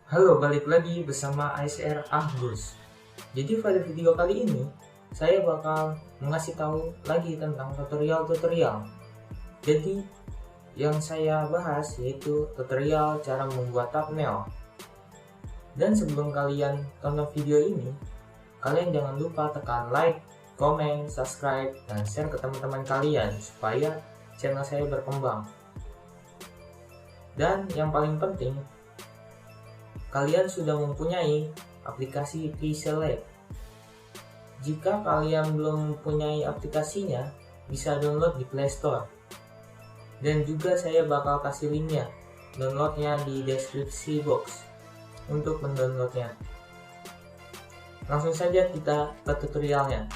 Halo, balik lagi bersama ASR Agus. Jadi pada video kali ini saya bakal mengasih tahu lagi tentang tutorial-tutorial. Jadi yang saya bahas yaitu tutorial cara membuat thumbnail. Dan sebelum kalian tonton video ini, kalian jangan lupa tekan like, komen, subscribe, dan share ke teman-teman kalian supaya channel saya berkembang. Dan yang paling penting, kalian sudah mempunyai aplikasi Vselect. Jika kalian belum mempunyai aplikasinya, bisa download di Play Store. Dan juga saya bakal kasih linknya, downloadnya di deskripsi box untuk mendownloadnya. Langsung saja kita ke tutorialnya.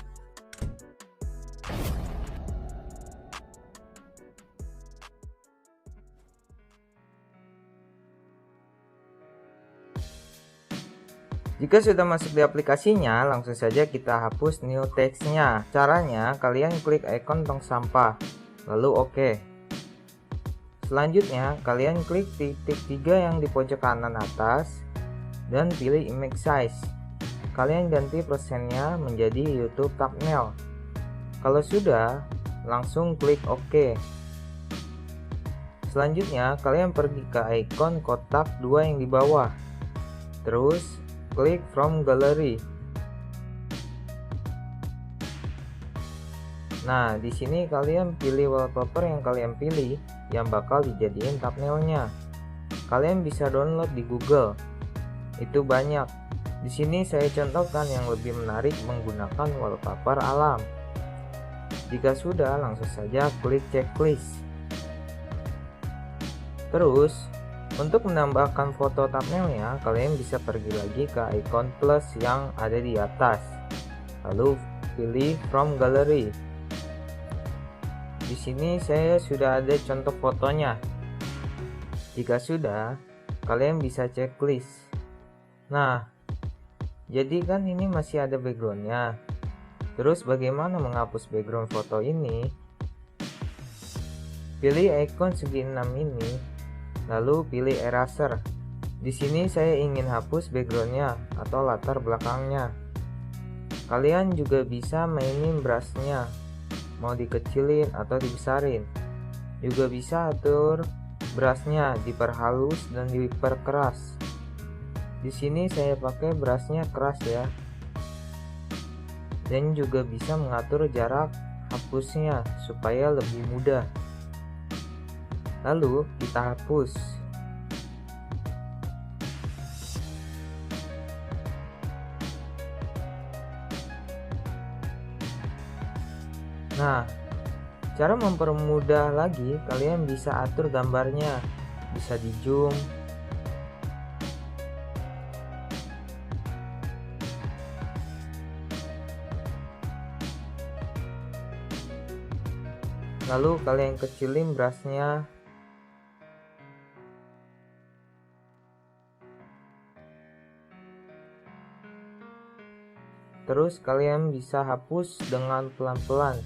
Jika sudah masuk di aplikasinya, langsung saja kita hapus new text-nya. Caranya, kalian klik ikon tong sampah, lalu OK. Selanjutnya, kalian klik titik 3 yang di pojok kanan atas, dan pilih image size. Kalian ganti persennya menjadi YouTube thumbnail. Kalau sudah, langsung klik OK. Selanjutnya, kalian pergi ke ikon kotak 2 yang di bawah. Terus, klik from gallery. Nah, di sini kalian pilih wallpaper yang kalian pilih yang bakal dijadiin thumbnailnya. Kalian bisa download di Google. Itu banyak. Di sini saya contohkan yang lebih menarik menggunakan wallpaper alam. Jika sudah, langsung saja klik checklist. Terus, untuk menambahkan foto thumbnailnya, kalian bisa pergi lagi ke ikon plus yang ada di atas. Lalu pilih from gallery. Di sini saya sudah ada contoh fotonya. Jika sudah, kalian bisa checklist. Nah, jadi kan ini masih ada backgroundnya. Terus bagaimana menghapus background foto ini? Pilih ikon segi 6 ini, lalu pilih eraser. Di sini saya ingin hapus backgroundnya atau latar belakangnya. Kalian juga bisa mainin brushnya, mau dikecilin atau dibesarin. Juga bisa atur brushnya diperhalus dan diperkeras. Di sini saya pakai brushnya keras ya. Dan juga bisa mengatur jarak hapusnya supaya lebih mudah. Lalu kita hapus. Nah, cara mempermudah lagi, kalian bisa atur gambarnya, bisa di zoom. Lalu kalian kecilin brushnya. Terus kalian bisa hapus dengan pelan-pelan.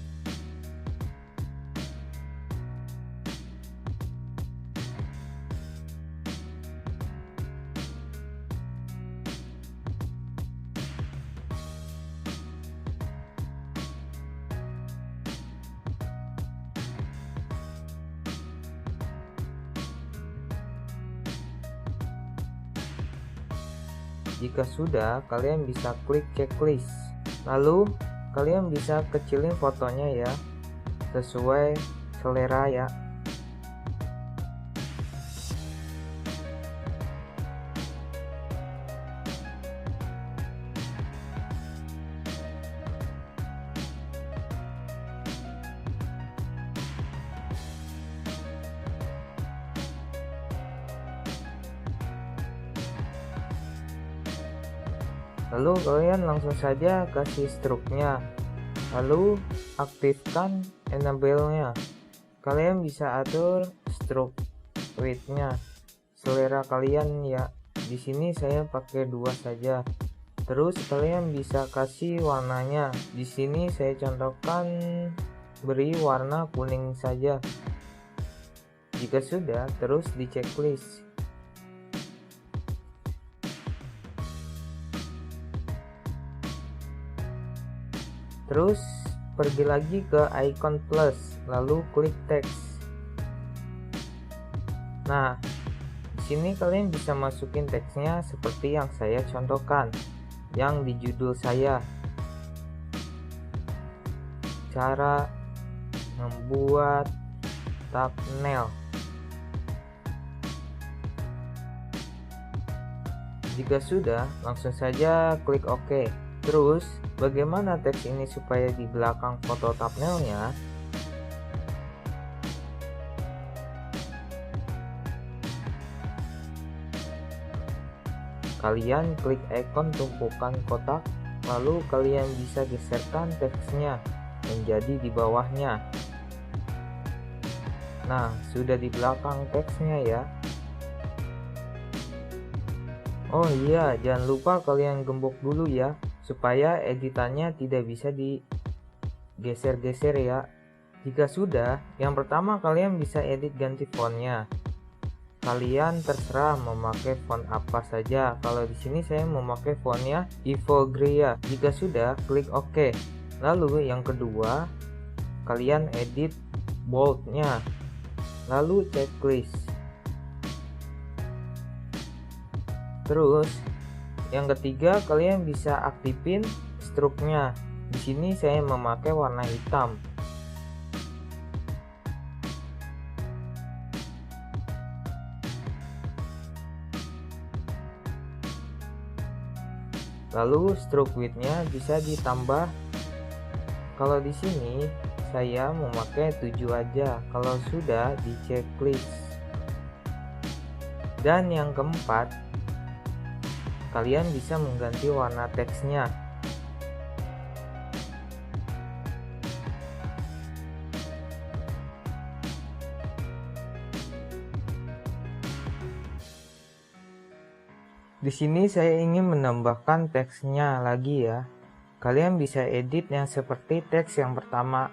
Jika sudah, kalian bisa klik checklist. Lalu kalian bisa kecilin fotonya ya, sesuai selera ya. Lalu kalian langsung saja kasih stroke-nya. Lalu aktifkan enable-nya. Kalian bisa atur stroke width-nya selera kalian ya. Di sini saya pakai 2 saja. Terus kalian bisa kasih warnanya. Di sini saya contohkan beri warna kuning saja. Jika sudah, terus di checklist. Terus pergi lagi ke icon plus, lalu klik teks. Nah, di sini kalian bisa masukin teksnya seperti yang saya contohkan, yang di judul saya. Cara membuat thumbnail. Jika sudah, langsung saja klik OK. Terus, bagaimana teks ini supaya di belakang foto thumbnailnya? Kalian klik ikon tumpukan kotak, lalu kalian bisa geserkan teksnya menjadi di bawahnya. Nah, sudah di belakang teksnya ya. Oh iya, jangan lupa kalian gembok dulu ya, supaya editannya tidak bisa digeser-geser ya. Jika sudah, yang pertama kalian bisa edit ganti fontnya. Kalian terserah memakai font apa saja. Kalau di sini saya memakai fontnya Evo Grea. Jika sudah, klik OK. Lalu yang kedua, kalian edit boldnya. Lalu checklist. Terus, yang ketiga kalian bisa aktifin stroke-nya. Di sini saya memakai warna hitam. Lalu stroke width-nya bisa ditambah. Kalau di sini saya memakai 7 aja. Kalau sudah di checklist. Dan yang keempat, kalian bisa mengganti warna teksnya. Di sini saya ingin menambahkan teksnya lagi ya. Kalian bisa edit yang seperti teks yang pertama.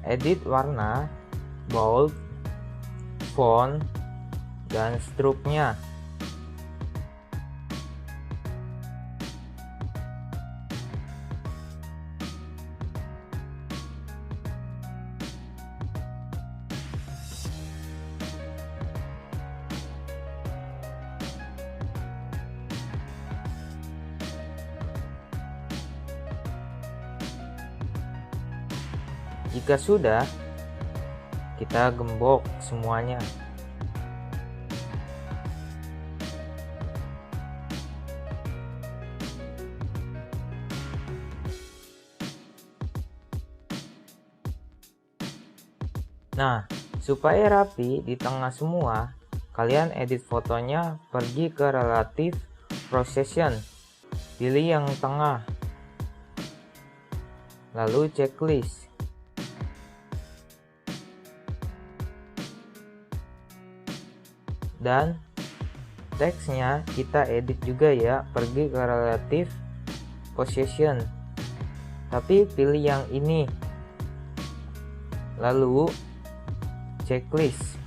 Edit warna, bold, font, dan stroke-nya. Jika sudah, kita gembok semuanya. Nah, supaya rapi di tengah semua, kalian edit fotonya, pergi ke relative procession, pilih yang tengah, lalu checklist. Dan teksnya kita edit juga ya, pergi ke relative position, tapi pilih yang ini, lalu checklist.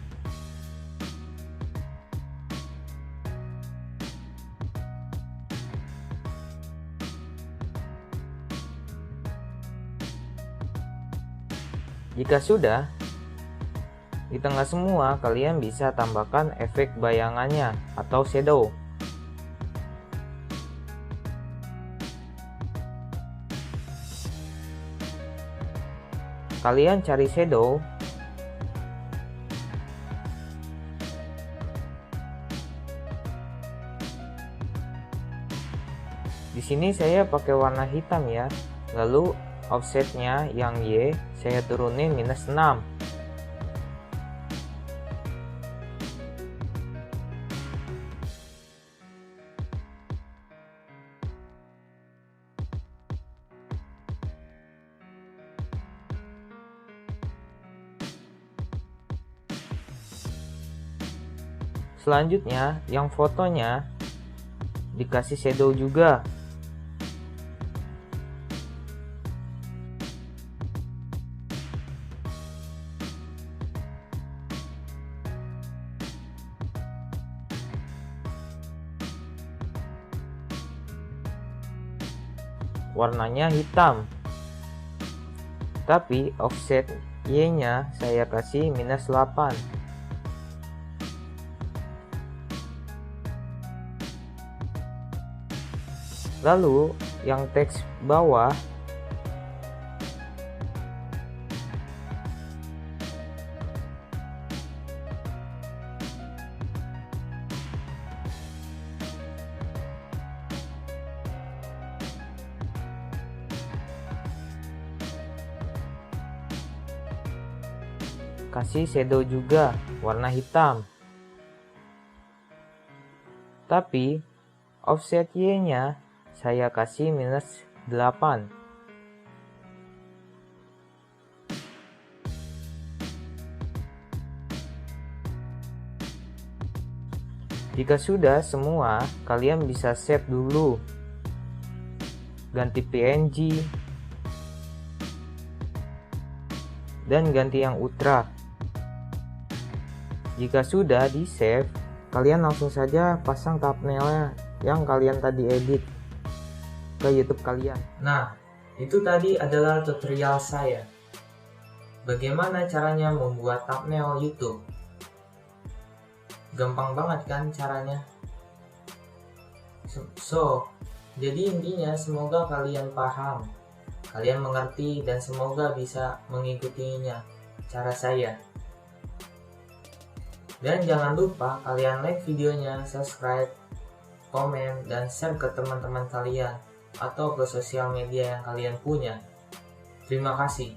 Jika sudah, di tengah semua kalian bisa tambahkan efek bayangannya atau shadow. Kalian cari shadow. Di sini saya pakai warna hitam ya. Lalu offsetnya yang Y saya turunin -6. Selanjutnya, yang fotonya dikasih shadow juga. Warnanya hitam, tapi offset Y-nya saya kasih -8. Lalu yang teks bawah kasih shadow juga warna hitam, tapi offset Y-nya saya kasih -8. Jika sudah semua, kalian bisa save dulu, ganti PNG, dan ganti yang ultra. Jika sudah di save, kalian langsung saja pasang thumbnailnya yang kalian tadi edit ke YouTube kalian. Nah, itu tadi adalah tutorial saya. Bagaimana caranya membuat thumbnail YouTube? Gampang banget kan caranya? Jadi intinya semoga kalian paham, kalian mengerti, dan semoga bisa mengikutinya cara saya. Dan jangan lupa kalian like videonya, subscribe, komen, dan share ke teman-teman kalian atau ke sosial media yang kalian punya. Terima kasih.